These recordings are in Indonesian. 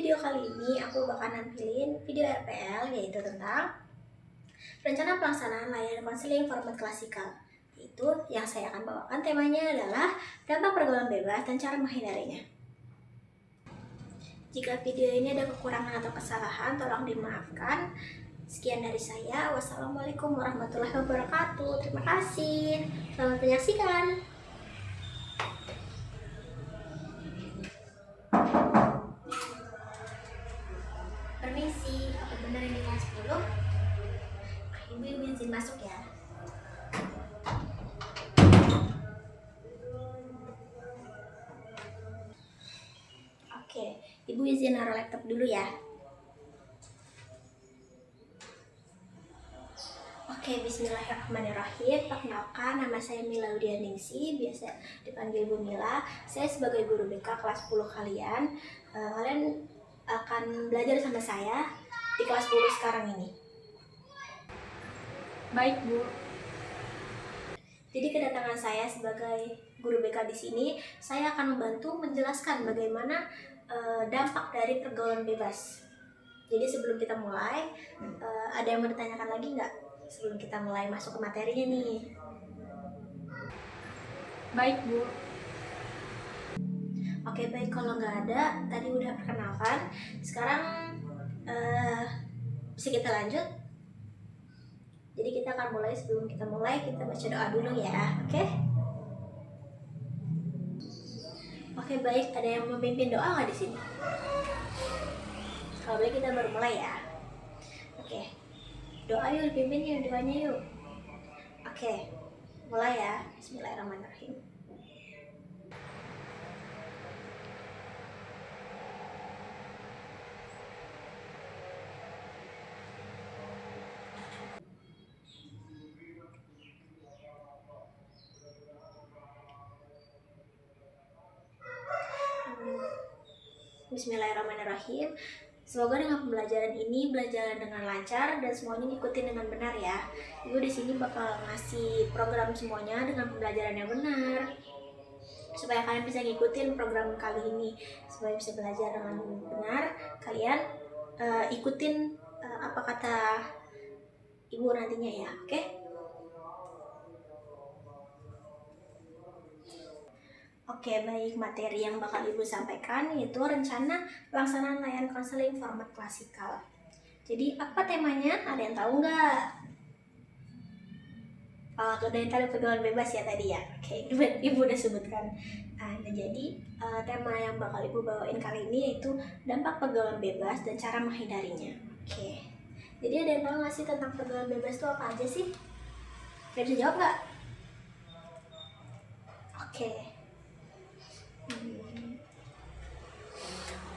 video kali ini aku bakal nampilin video RPL, yaitu tentang rencana pelaksanaan layanan konseling format klasikal. Itu yang saya akan bawakan, temanya adalah dampak pergaulan bebas dan cara menghindarinya. Jika video ini ada kekurangan atau kesalahan, tolong dimaafkan. Sekian dari saya. Wassalamualaikum warahmatullahi wabarakatuh. Terima kasih. Selamat menyaksikan. Permisi, apa benar ini kelas 10? Ibu izin masuk ya. Oke, Ibu izin naruh laptop dulu ya. Oke, bismillahirrahmanirrahim. Perkenalkan, nama saya Mila Udianingsi, biasa dipanggil Bu Mila. Saya sebagai guru BK kelas 10 kalian. Kalian akan belajar sama saya di kelas 10 sekarang ini. Baik, Bu. Jadi kedatangan saya sebagai guru BK di sini, saya akan membantu menjelaskan bagaimana dampak dari pergaulan bebas. Jadi sebelum kita mulai, ada yang mau ditanyakan lagi nggak? Sebelum kita mulai masuk ke materinya nih. Baik, Bu. Oke, baik, kalau nggak ada, tadi udah perkenalkan. Sekarang bisa kita lanjut. Jadi kita akan mulai. Sebelum kita mulai, kita baca doa dulu ya. Oke, baik. Ada yang memimpin doa nggak di sini? Kalau boleh kita baru mulai ya. Oke, doa yuk, dipimpin yuk doanya yuk. Oke, mulai ya. Bismillahirrahmanirrahim. Bismillahirrahmanirrahim. Semoga dengan pembelajaran ini berjalan dengan lancar dan semuanya ngikutin dengan benar ya. Ibu di sini bakal ngasih program semuanya dengan pembelajaran yang benar, supaya kalian bisa ngikutin program kali ini, supaya bisa belajar dengan benar. Kalian ikutin apa kata ibu nantinya ya. Oke, baik. Materi yang bakal Ibu sampaikan yaitu rencana pelaksanaan layanan konseling format klasikal. Jadi apa temanya? Ada yang tahu nggak? Dari tadi pergaulan bebas ya tadi ya. Oke, Ibu udah sebutkan. Nah, jadi tema yang bakal Ibu bawain kali ini yaitu dampak pergaulan bebas dan cara menghindarinya. Oke. Jadi ada yang tahu nggak sih tentang pergaulan bebas itu apa aja sih? Bisa jawab nggak? Oke.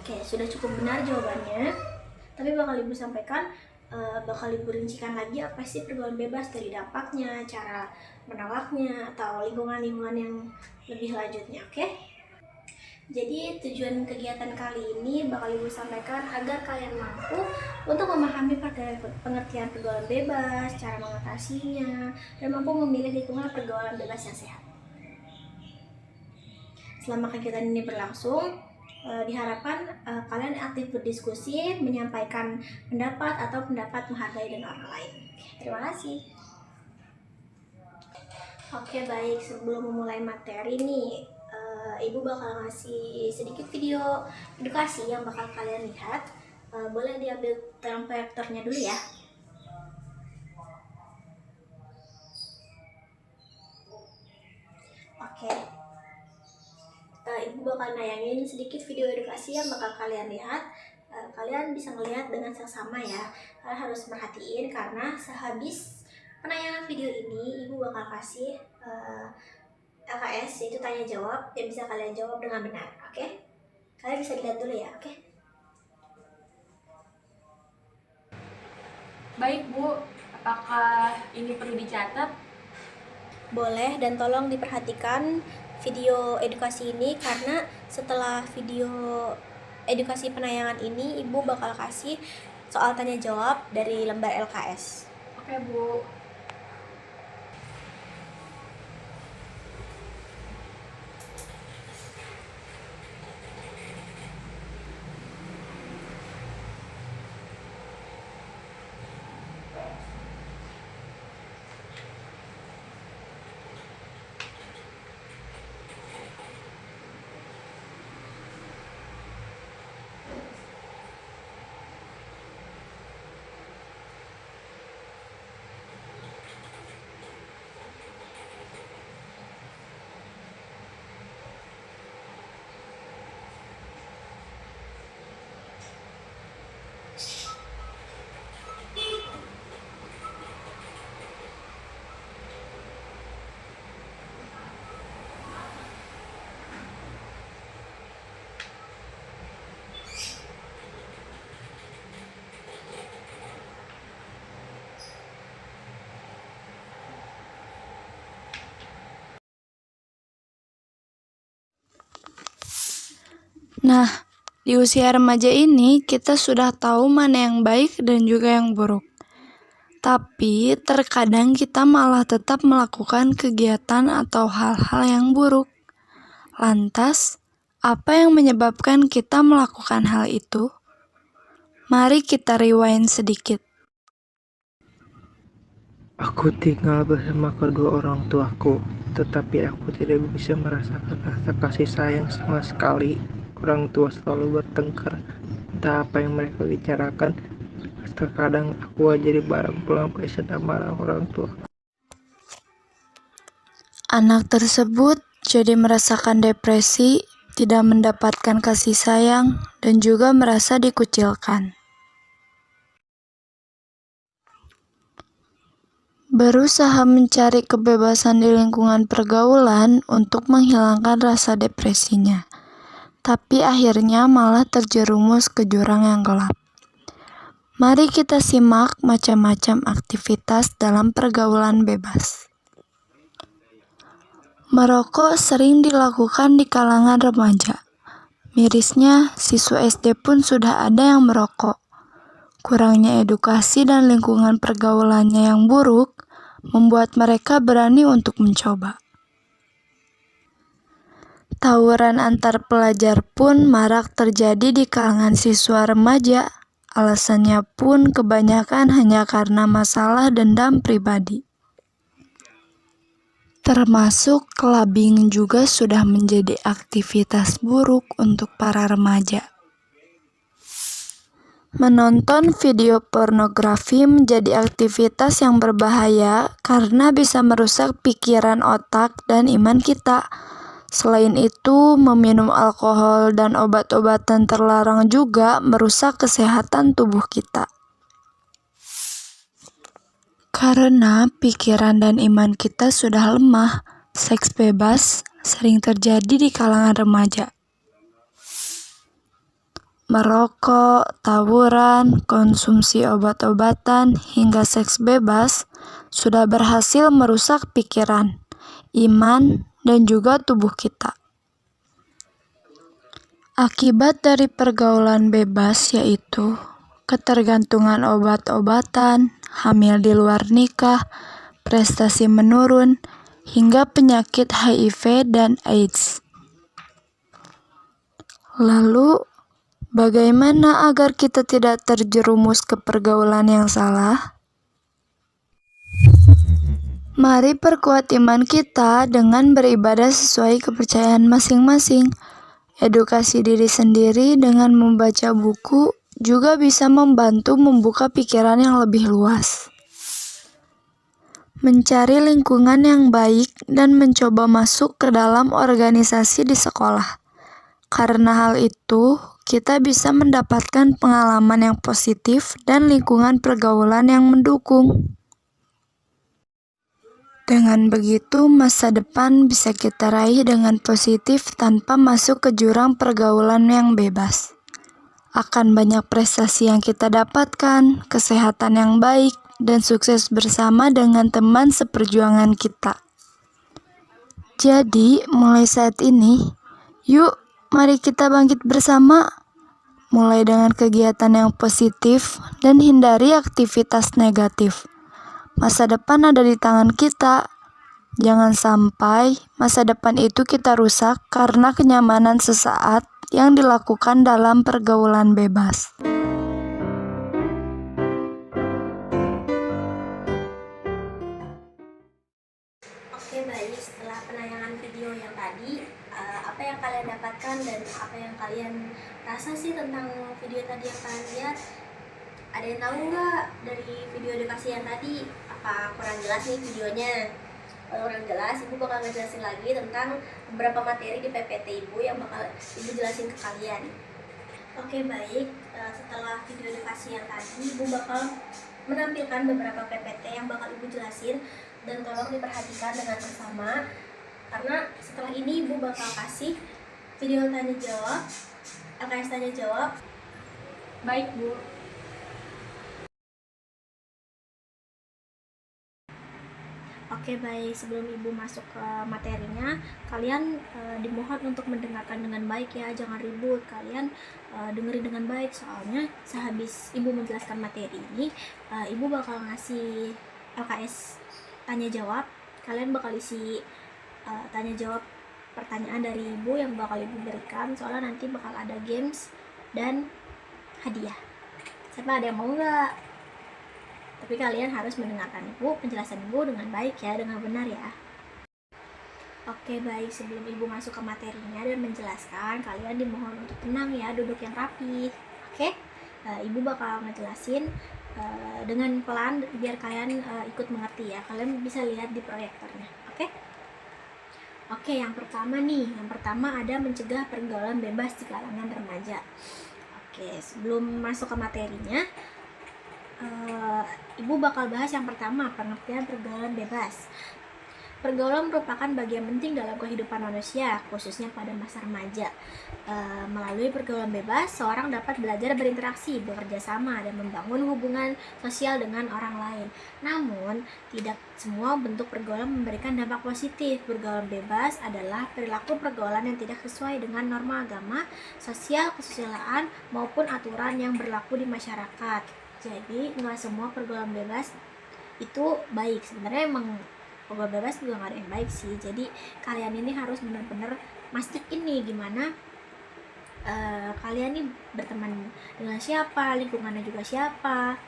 Oke, sudah cukup benar jawabannya. Tapi bakal Ibu sampaikan, bakal Ibu rincikan lagi apa sih pergaulan bebas, dari dampaknya, cara menolaknya, atau lingkungan-lingkungan yang lebih lanjutnya. Oke? Jadi tujuan kegiatan kali ini bakal Ibu sampaikan agar kalian mampu untuk memahami pengertian pergaulan bebas, cara mengatasinya, dan mampu memilih lingkungan pergaulan bebas yang sehat. Selama kegiatan ini berlangsung, diharapkan kalian aktif berdiskusi, menyampaikan pendapat atau pendapat menghargai dan orang lain. Terima kasih. Oke, baik. Sebelum memulai materi nih, Ibu bakal ngasih sedikit video edukasi yang bakal kalian lihat. Boleh diambil terang proyektornya dulu ya. Oke. Ibu bakal nayangin sedikit video edukasi yang bakal kalian lihat. Kalian bisa melihat dengan seksama ya. Kalian harus perhatiin karena sehabis penayangan video ini Ibu bakal kasih LKS, yaitu tanya jawab yang bisa kalian jawab dengan benar. Oke? Kalian bisa lihat dulu ya. Oke? Baik, Bu. Apakah ini perlu dicatat? Boleh, dan tolong diperhatikan video edukasi ini karena setelah video edukasi penayangan ini Ibu bakal kasih soal tanya jawab dari lembar LKS. Oke, Bu. Nah, di usia remaja ini kita sudah tahu mana yang baik dan juga yang buruk. Tapi terkadang kita malah tetap melakukan kegiatan atau hal-hal yang buruk. Lantas, apa yang menyebabkan kita melakukan hal itu? Mari kita rewind sedikit. Aku tinggal bersama kedua orang tuaku, tetapi aku tidak bisa merasakan rasa kasih sayang sama sekali. Orang tua selalu bertengkar, entah apa yang mereka bicarakan. Terkadang aku jadi barang pelampiasan amarah orang tua. Anak tersebut jadi merasakan depresi, tidak mendapatkan kasih sayang, dan juga merasa dikucilkan. Berusaha mencari kebebasan di lingkungan pergaulan untuk menghilangkan rasa depresinya, tapi akhirnya malah terjerumus ke jurang yang gelap. Mari kita simak macam-macam aktivitas dalam pergaulan bebas. Merokok sering dilakukan di kalangan remaja. Mirisnya, siswa SD pun sudah ada yang merokok. Kurangnya edukasi dan lingkungan pergaulannya yang buruk membuat mereka berani untuk mencoba. Tawuran antar pelajar pun marak terjadi di kalangan siswa remaja. Alasannya pun kebanyakan hanya karena masalah dendam pribadi. Termasuk clubbing juga sudah menjadi aktivitas buruk untuk para remaja. Menonton video pornografi menjadi aktivitas yang berbahaya karena bisa merusak pikiran, otak, dan iman kita. Selain itu, meminum alkohol dan obat-obatan terlarang juga merusak kesehatan tubuh kita. Karena pikiran dan iman kita sudah lemah, seks bebas sering terjadi di kalangan remaja. Merokok, tawuran, konsumsi obat-obatan, hingga seks bebas sudah berhasil merusak pikiran, iman, dan juga tubuh kita. Akibat dari pergaulan bebas yaitu ketergantungan obat-obatan, hamil di luar nikah, prestasi menurun, hingga penyakit HIV dan AIDS. Lalu, bagaimana agar kita tidak terjerumus ke pergaulan yang salah? Mari perkuat iman kita dengan beribadah sesuai kepercayaan masing-masing. Edukasi diri sendiri dengan membaca buku juga bisa membantu membuka pikiran yang lebih luas. Mencari lingkungan yang baik dan mencoba masuk ke dalam organisasi di sekolah. Karena hal itu, kita bisa mendapatkan pengalaman yang positif dan lingkungan pergaulan yang mendukung. Dengan begitu, masa depan bisa kita raih dengan positif tanpa masuk ke jurang pergaulan yang bebas. Akan banyak prestasi yang kita dapatkan, kesehatan yang baik, dan sukses bersama dengan teman seperjuangan kita. Jadi, mulai saat ini, yuk mari kita bangkit bersama. Mulai dengan kegiatan yang positif dan hindari aktivitas negatif. Masa depan ada di tangan kita. Jangan sampai masa depan itu kita rusak karena kenyamanan sesaat yang dilakukan dalam pergaulan bebas. Oke, baik. Setelah penayangan video yang tadi, apa yang kalian dapatkan dan apa yang kalian rasa sih tentang video tadi yang kalian lihat? Ada yang tahu nggak dari video edukasi yang tadi? Apa kurang jelas nih videonya? Kalau kurang jelas, Ibu bakal ngejelasin lagi tentang beberapa materi di PPT Ibu yang bakal Ibu jelasin ke kalian. Oke, baik. Setelah video edukasi yang tadi, Ibu bakal menampilkan beberapa PPT yang bakal Ibu jelasin, dan tolong diperhatikan dengan seksama karena setelah ini Ibu bakal kasih video tanya jawab, LKS tanya jawab. Baik, Bu. Oke, Oke, baik. Sebelum Ibu masuk ke materinya, kalian dimohon untuk mendengarkan dengan baik ya, jangan ribut. Kalian dengerin dengan baik, soalnya sehabis Ibu menjelaskan materi ini, Ibu bakal ngasih LKS tanya jawab. Kalian bakal isi tanya jawab pertanyaan dari Ibu yang bakal Ibu berikan, soalnya nanti bakal ada games dan hadiah. Siapa ada yang mau nggak? Tapi kalian harus mendengarkan Ibu, penjelasan Ibu dengan baik ya, dengan benar ya. Oke, baik. Sebelum Ibu masuk ke materinya dan menjelaskan, kalian dimohon untuk tenang ya, duduk yang rapi. Oke? Ibu bakal ngejelasin dengan pelan biar kalian ikut mengerti ya. Kalian bisa lihat di proyektornya. Oke? Oke, yang pertama nih. Yang pertama ada mencegah pergaulan bebas di kalangan remaja. Oke, sebelum masuk ke materinya, Ibu bakal bahas yang pertama, pengertian pergaulan bebas. Pergaulan merupakan bagian penting dalam kehidupan manusia, khususnya pada masa remaja. Melalui pergaulan bebas, seorang dapat belajar berinteraksi, bekerja sama, dan membangun hubungan sosial dengan orang lain. Namun, tidak semua bentuk pergaulan memberikan dampak positif. Pergaulan bebas adalah perilaku pergaulan yang tidak sesuai dengan norma agama, sosial, kesusilaan, maupun aturan yang berlaku di masyarakat. Jadi, nggak semua pergaulan bebas itu baik. Sebenarnya emang pergaulan bebas juga nggak ada yang baik sih. Jadi kalian ini harus benar-benar mastiin nih gimana kalian nih berteman dengan siapa, lingkungannya juga siapa.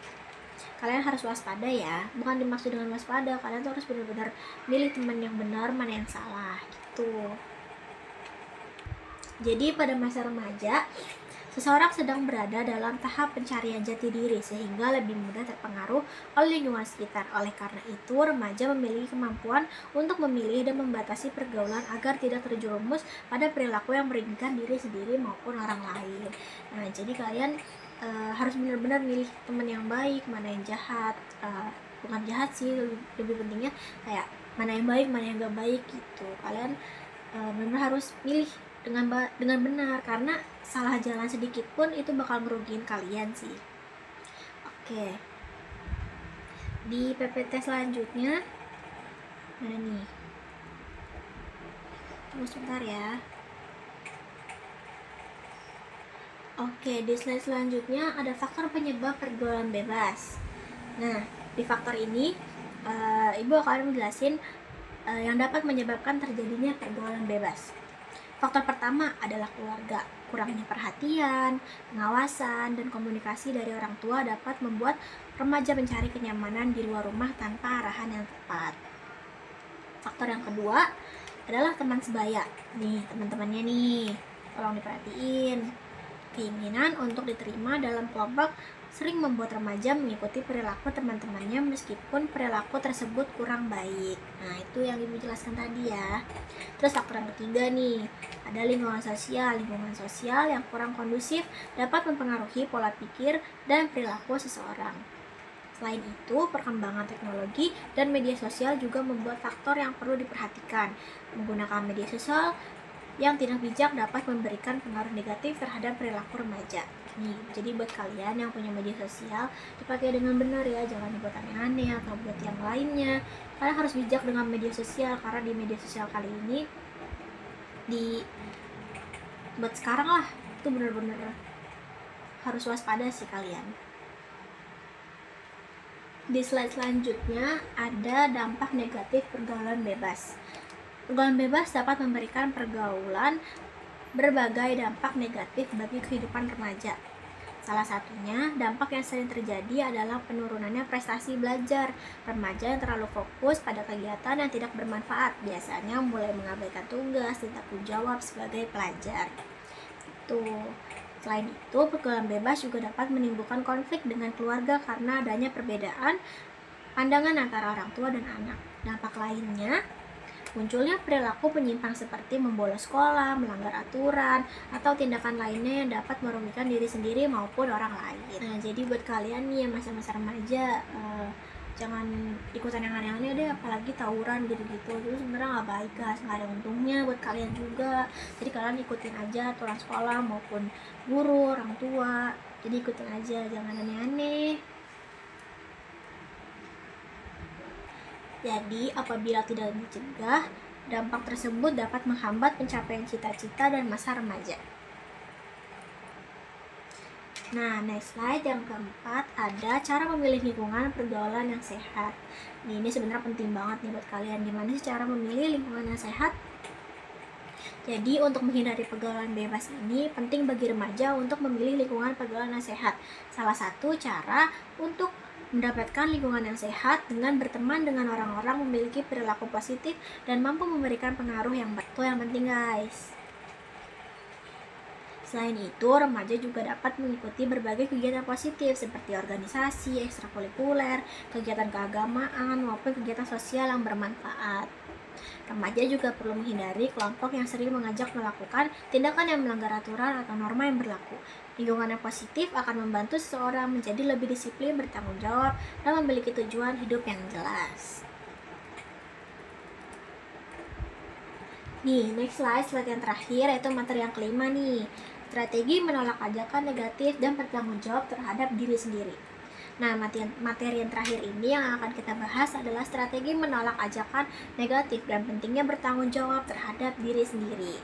Kalian harus waspada ya, bukan dimaksud dengan waspada, kalian tuh harus benar-benar milih teman yang benar, mana yang salah gitu. Jadi pada masa remaja, seseorang sedang berada dalam tahap pencarian jati diri sehingga lebih mudah terpengaruh oleh lingkungan sekitar. Oleh karena itu, remaja memiliki kemampuan untuk memilih dan membatasi pergaulan agar tidak terjerumus pada perilaku yang merugikan diri sendiri maupun orang lain. Nah, jadi kalian harus benar-benar milih teman yang baik, mana yang jahat. Bukan jahat sih, lebih pentingnya kayak mana yang baik, mana yang gak baik gitu. Kalian benar-benar harus milih dengan benar, karena salah jalan sedikit pun itu bakal ngerugiin kalian sih. Oke, di PPT selanjutnya mana nih, tunggu sebentar ya. Oke, di slide selanjutnya ada faktor penyebab pergaulan bebas. Nah, di faktor ini Ibu akan menjelasin yang dapat menyebabkan terjadinya pergaulan bebas. Faktor pertama adalah keluarga. Kurangnya perhatian, pengawasan, dan komunikasi dari orang tua dapat membuat remaja mencari kenyamanan di luar rumah tanpa arahan yang tepat. Faktor yang kedua adalah teman sebaya. Nih, teman-temannya nih, tolong diperhatiin. Keinginan untuk diterima dalam kelompok sering membuat remaja mengikuti perilaku teman-temannya meskipun perilaku tersebut kurang baik. Nah, itu yang Ibu jelaskan tadi ya. Terus faktor yang ketiga nih, ada lingkungan sosial. Lingkungan sosial yang kurang kondusif dapat mempengaruhi pola pikir dan perilaku seseorang. Selain itu, perkembangan teknologi dan media sosial juga membuat faktor yang perlu diperhatikan. Menggunakan media sosial yang tidak bijak dapat memberikan pengaruh negatif terhadap perilaku remaja. Nih, jadi buat kalian yang punya media sosial, dipakai dengan benar ya, jangan dibuat aneh-aneh atau buat yang lainnya. Kalian harus bijak dengan media sosial, karena di media sosial kali ini buat sekarang lah, itu benar-benar harus waspada sih kalian. Di slide selanjutnya ada dampak negatif pergaulan bebas. Pergaulan bebas dapat memberikan pergaulan berbagai dampak negatif bagi kehidupan remaja. Salah satunya, dampak yang sering terjadi adalah penurunannya prestasi belajar. Remaja yang terlalu fokus pada kegiatan yang tidak bermanfaat biasanya mulai mengabaikan tugas dan tanggung jawab sebagai pelajar. Selain itu, pergaulan bebas juga dapat menimbulkan konflik dengan keluarga karena adanya perbedaan pandangan antara orang tua dan anak. Dampak lainnya, munculnya perilaku penyimpang seperti membolos sekolah, melanggar aturan, atau tindakan lainnya yang dapat merugikan diri sendiri maupun orang lain. Nah, jadi buat kalian nih yang masa-masa remaja, jangan ikutan yang aneh-aneh deh, apalagi tawuran gitu-gitu. Itu sebenarnya nggak baik guys, nggak ada untungnya buat kalian juga. Jadi kalian ikutin aja aturan sekolah maupun guru, orang tua. Jadi ikutin aja, jangan aneh-aneh. Jadi, apabila tidak dicegah, dampak tersebut dapat menghambat pencapaian cita-cita dan masa remaja. Nah, next slide yang keempat ada cara memilih lingkungan pergaulan yang sehat. Ini sebenarnya penting banget nih buat kalian. Gimana sih cara memilih lingkungan yang sehat? Jadi untuk menghindari pergaulan bebas ini penting bagi remaja untuk memilih lingkungan pergaulan yang sehat. Salah satu cara untuk mendapatkan lingkungan yang sehat dengan berteman dengan orang-orang memiliki perilaku positif dan mampu memberikan pengaruh yang baik. Itu yang penting guys. Selain itu, remaja juga dapat mengikuti berbagai kegiatan positif seperti organisasi, ekstrakurikuler, kegiatan keagamaan, maupun kegiatan sosial yang bermanfaat. Remaja juga perlu menghindari kelompok yang sering mengajak melakukan tindakan yang melanggar aturan atau norma yang berlaku. Lingkungan yang positif akan membantu seseorang menjadi lebih disiplin, bertanggung jawab, dan memiliki tujuan hidup yang jelas. Nih, next slide yang terakhir yaitu materi yang kelima nih. Strategi menolak ajakan negatif dan bertanggung jawab terhadap diri sendiri. Nah, materi yang terakhir ini yang akan kita bahas adalah strategi menolak ajakan negatif dan pentingnya bertanggung jawab terhadap diri sendiri.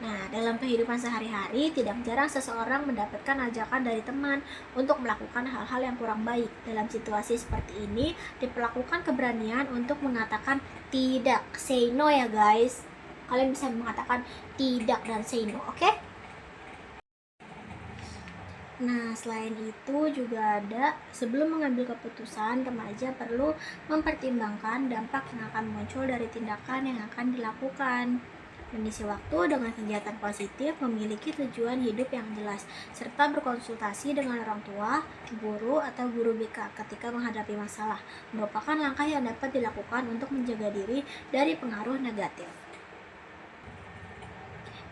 Nah, dalam kehidupan sehari-hari, tidak jarang seseorang mendapatkan ajakan dari teman untuk melakukan hal-hal yang kurang baik. Dalam situasi seperti ini, diperlakukan keberanian untuk mengatakan tidak, say no ya guys. Kalian bisa mengatakan tidak dan say no, oke? Nah, selain itu juga ada, sebelum mengambil keputusan, remaja perlu mempertimbangkan dampak yang akan muncul dari tindakan yang akan dilakukan. Mengisi waktu dengan kegiatan positif, memiliki tujuan hidup yang jelas, serta berkonsultasi dengan orang tua, guru, atau guru BK ketika menghadapi masalah, merupakan langkah yang dapat dilakukan untuk menjaga diri dari pengaruh negatif.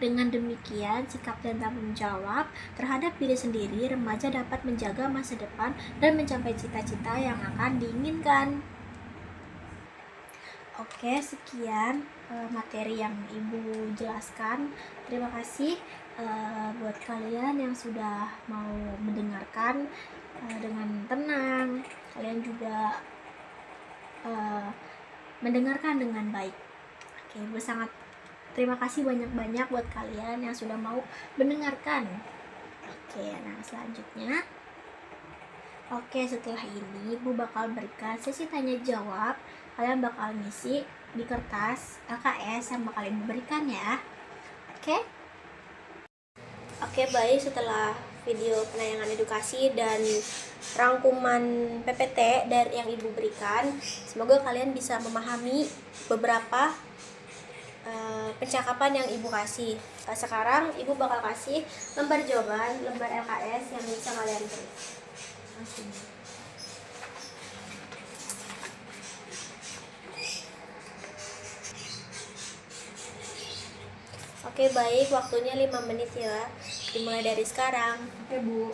Dengan demikian, sikap dan tanggung jawab terhadap diri sendiri, remaja dapat menjaga masa depan dan mencapai cita-cita yang akan diinginkan. Oke, sekian materi yang Ibu jelaskan. Terima kasih buat kalian yang sudah mau mendengarkan dengan tenang. Kalian juga mendengarkan dengan baik. Oke, Ibu sangat terima kasih banyak-banyak buat kalian yang sudah mau mendengarkan. Oke, nah selanjutnya. Oke, setelah ini Ibu bakal berikan sesi tanya jawab. Kalian bakal ngisi di kertas LKS yang bakal Ibu berikan ya. Oke? Oke, baik, setelah video penayangan edukasi dan rangkuman PPT dari yang Ibu berikan, semoga kalian bisa memahami beberapa percakapan yang Ibu kasih. Sekarang Ibu bakal kasih lembar jawaban, lembar LKS yang bisa kalian tulis. Oke, baik, waktunya 5 menit ya. Dimulai dari sekarang. Oke, Bu.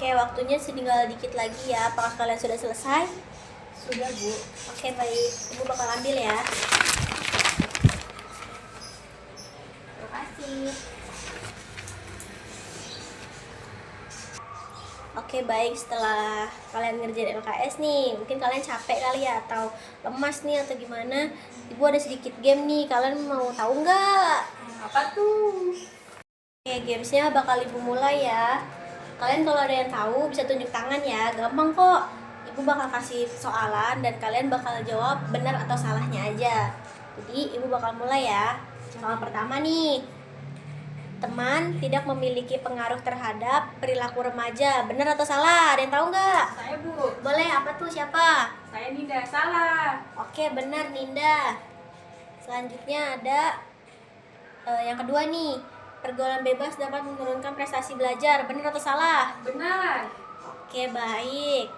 Oke, waktunya tinggal dikit lagi ya. Apakah kalian sudah selesai? Sudah, Bu. Oke, baik. Ibu bakal ambil ya. Terima kasih. Oke, baik. Setelah kalian ngerjain LKS nih, mungkin kalian capek kali ya, atau lemas nih, atau gimana. Ibu ada sedikit game nih. Kalian mau tahu nggak? Apa tuh? Oke, gamesnya bakal Ibu mulai ya. Kalian kalau ada yang tahu bisa tunjuk tangan ya, gampang kok. Ibu bakal kasih soalan dan kalian bakal jawab benar atau salahnya aja. Jadi Ibu bakal mulai ya. Soal pertama nih, teman tidak memiliki pengaruh terhadap perilaku remaja, benar atau salah? Ada yang tahu nggak? Saya, Bu. Boleh, apa tuh, siapa? Saya Ninda. Salah. Oke, benar Ninda. Selanjutnya ada yang kedua nih, pergaulan bebas dapat menurunkan prestasi belajar. Benar atau salah? Benar. Oke, baik.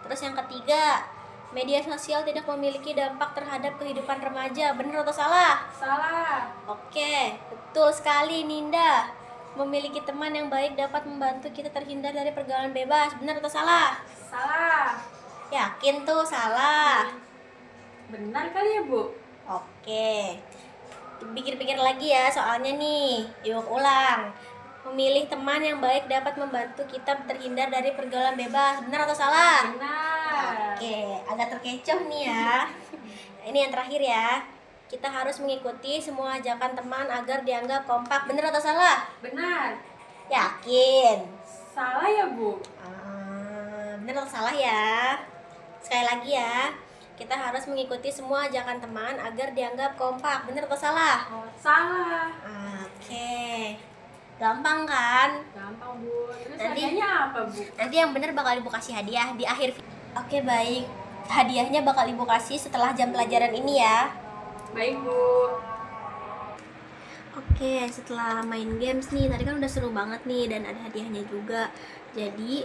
Terus yang ketiga, media sosial tidak memiliki dampak terhadap kehidupan remaja. Benar atau salah? Salah. Oke, betul sekali Ninda. Memiliki teman yang baik dapat membantu kita terhindar dari pergaulan bebas. Benar atau salah? Salah. Yakin tuh salah. Benar kali ya, Bu? Oke. Pikir-pikir lagi ya soalnya nih. Yuk ulang. Memilih teman yang baik dapat membantu kita terhindar dari pergaulan bebas. Benar atau salah? Benar. Oke, agak terkecoh nih ya. Ini yang terakhir ya. Kita harus mengikuti semua ajakan teman agar dianggap kompak. Benar atau salah? Benar. Yakin? Salah ya, Bu? Benar atau salah ya? Sekali lagi ya. Kita harus mengikuti semua ajakan teman agar dianggap kompak. Benar atau salah? Salah. Oke. Gampang kan? Gampang, Bu. Terus Nanti- hadiahnya apa, Bu? Nanti yang benar bakal ibu kasih hadiah di akhir. Oke, baik. Hadiahnya bakal ibu kasih setelah jam pelajaran ini ya. Baik, Bu. Oke, setelah main games nih, tadi kan udah seru banget nih dan ada hadiahnya juga. Jadi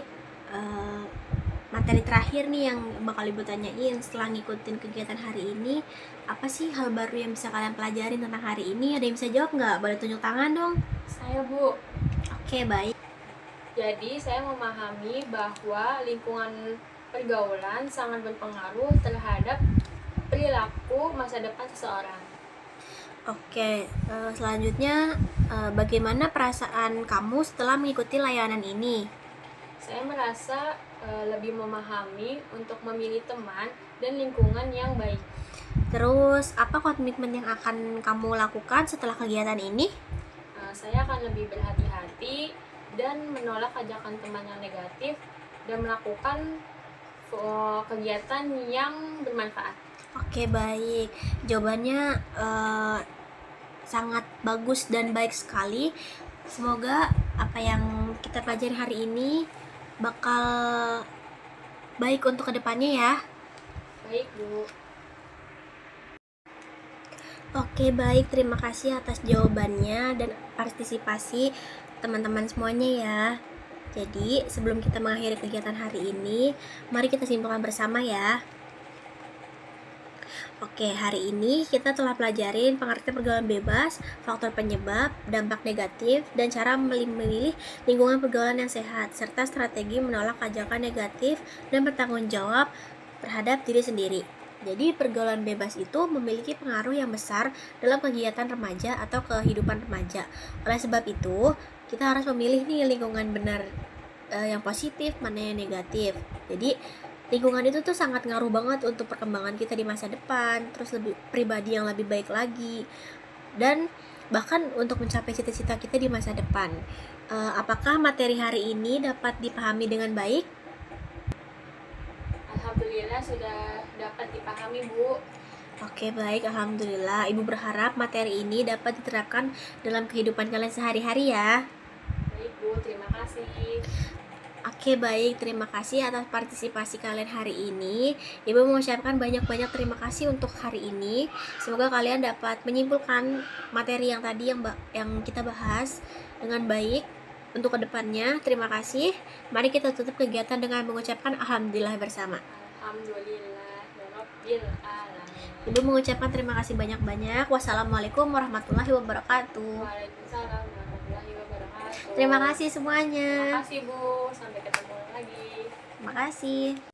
materi terakhir nih yang bakal ibu tanyain setelah ngikutin kegiatan hari ini, apa sih hal baru yang bisa kalian pelajarin tentang hari ini? Ada yang bisa jawab nggak? Boleh tunjuk tangan dong. Saya, Bu. Oke, baik. Jadi, saya memahami bahwa lingkungan pergaulan sangat berpengaruh terhadap perilaku masa depan seseorang. Oke, selanjutnya bagaimana perasaan kamu setelah mengikuti layanan ini? Saya merasa lebih memahami untuk memilih teman dan lingkungan yang baik. Terus, apa komitmen yang akan kamu lakukan setelah kegiatan ini? Saya akan lebih berhati-hati dan menolak ajakan teman yang negatif dan melakukan kegiatan yang bermanfaat. Oke, baik. Jawabannya sangat bagus dan baik sekali. Semoga apa yang kita pelajari hari ini bakal baik untuk kedepannya ya. Baik, Bu. Oke, baik. Terima kasih atas jawabannya dan partisipasi teman-teman semuanya ya. Jadi, sebelum kita mengakhiri kegiatan hari ini, mari kita simpulkan bersama ya. Oke, hari ini kita telah pelajarin pengertian pergaulan bebas, faktor penyebab, dampak negatif, dan cara memilih lingkungan pergaulan yang sehat, serta strategi menolak ajakan negatif dan bertanggung jawab terhadap diri sendiri. Jadi, pergaulan bebas itu memiliki pengaruh yang besar dalam kegiatan remaja atau kehidupan remaja. Oleh sebab itu, kita harus memilih nih lingkungan benar yang positif, mana yang negatif. Jadi, lingkungan itu tuh sangat ngaruh banget untuk perkembangan kita di masa depan, terus lebih pribadi yang lebih baik lagi, dan bahkan untuk mencapai cita-cita kita di masa depan. Apakah materi hari ini dapat dipahami dengan baik? Alhamdulillah sudah dapat dipahami, Bu. Oke, baik. Alhamdulillah. Ibu berharap materi ini dapat diterapkan dalam kehidupan kalian sehari-hari ya. Baik, Bu. Terima kasih. Oke, baik. Terima kasih atas partisipasi kalian hari ini. Ibu mengucapkan banyak-banyak terima kasih untuk hari ini. Semoga kalian dapat menyimpulkan materi yang tadi yang kita bahas dengan baik untuk kedepannya. Terima kasih. Mari kita tutup kegiatan dengan mengucapkan alhamdulillah bersama. Alhamdulillah rabbil alamin. Ibu mengucapkan terima kasih banyak-banyak. Wassalamualaikum warahmatullahi wabarakatuh. Waalaikumsalam warahmatullahi wabarakatuh. Terima kasih semuanya. Terima kasih, Bu. Sampai ketemu lagi. Terima kasih.